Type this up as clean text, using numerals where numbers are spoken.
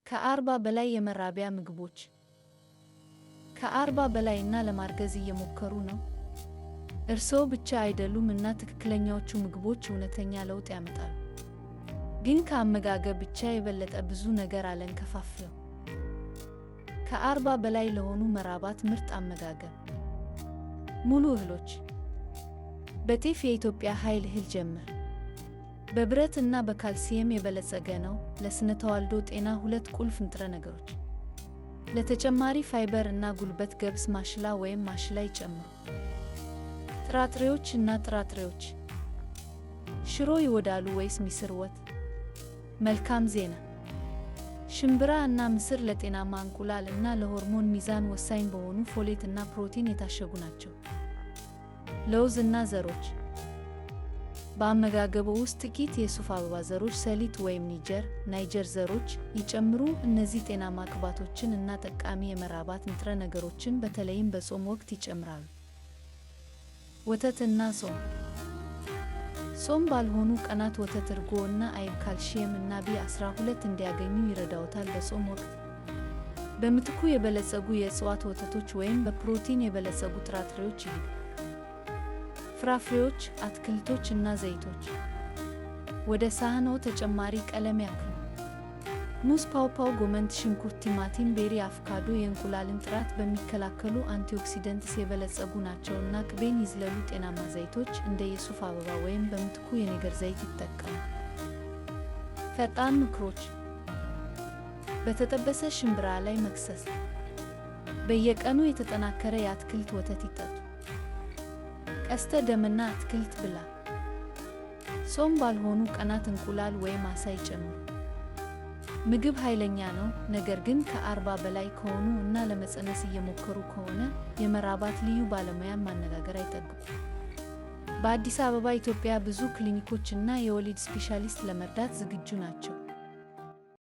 ከ40 በላይ የመራቢያ ምግቦች። ከ40 በላይ እና ለማርገዝ እየሞከሩ ነው? እርስዎ ብቻ አይደሉም እና ትክክለኛዎቹ ምግቦች እውነተኛ ለውጥ ያመጣሉ። ግን ከአመጋገብ ብቻ የበለጠ ብዙ ነገር አለን። ከፋፍለው። ከ40 በላይ ለሆኑ መራባት ምርጥ አመጋገብ። ሙሉ እህሎች። በጤፍ የኢትዮጵያ ኃይል እህል ጀምር። በብረት እና በካልሲየም የበለጸገ ነው። ለስነ ተዋልዶ ጤና ሁለት ቁልፍ ንጥረ ነገሮች። ለተጨማሪ ፋይበር እና ጉልበት ገብስ ማሽላ ወይም ማሽላ ይጨምሩ። ጥራጥሬዎች እና ጥራጥሬዎች። ሽሮ ይወዳሉ ወይስ ምስር ወጥ? መልካም ዜና! ሽምብራ እና ምስር ለጤናማ እንቁላል እና ለሆርሞን ሚዛን ወሳኝ በሆኑ ፎሌት እና ፕሮቲን የታሸጉ ናቸው። ለውዝ እና ዘሮች። በአመጋገቦ ውስጥ ጥቂት የሱፍ አበባ ዘሮች፣ ሰሊጥ ወይም ናይጀር ዘሮች ይጨምሩ። እነዚህ ጤናማ ቅባቶችን እና ጠቃሚ የመራባት ንጥረ ነገሮችን በተለይም በጾም ወቅት ይጨምራሉ። ወተት እና ጾም። ጾም ባልሆኑ ቀናት ወተት፣ እርጎ እና አይብ ካልሲየም እና ቢ12 እንዲያገኙ ይረዳዎታል። በጾም ወቅት በምትኩ የበለጸጉ የእጽዋት ወተቶች ወይም በፕሮቲን የበለጸጉ ጥራጥሬዎች ይሁኑ። ፍራፍሬዎች፣ አትክልቶች እና ዘይቶች። ወደ ሳህኖ ተጨማሪ ቀለም ያክሉ። ሙዝ፣ ፓውፓው፣ ጎመን፣ ሽንኩርት፣ ቲማቲም፣ ቤሪ፣ አቮካዶ የእንቁላልን ጥራት በሚከላከሉ አንቲኦክሲደንትስ የበለጸጉ ናቸው እና ቅቤን ይዝለሉ። ጤናማ ዘይቶች እንደ የሱፍ አበባ ወይም በምትኩ የኔገር ዘይት ይጠቀሙ። ፈጣን ምክሮች። በተጠበሰ ሽምብራ ላይ መክሰስ። በየቀኑ የተጠናከረ የአትክልት ወተት ይጠጡ። ቀስተ ደምና አትክልት ብላ። ጾም ባልሆኑ ቀናት እንቁላል ወይም ዓሳ ይጨምሩ። ምግብ ኃይለኛ ነው፣ ነገር ግን ከ40 በላይ ከሆኑ እና ለመፀነስ እየሞከሩ ከሆነ የመራባት ልዩ ባለሙያን ማነጋገር አይጠብቁ። በአዲስ አበባ ኢትዮጵያ ብዙ ክሊኒኮች እና የወሊድ ስፔሻሊስት ለመርዳት ዝግጁ ናቸው።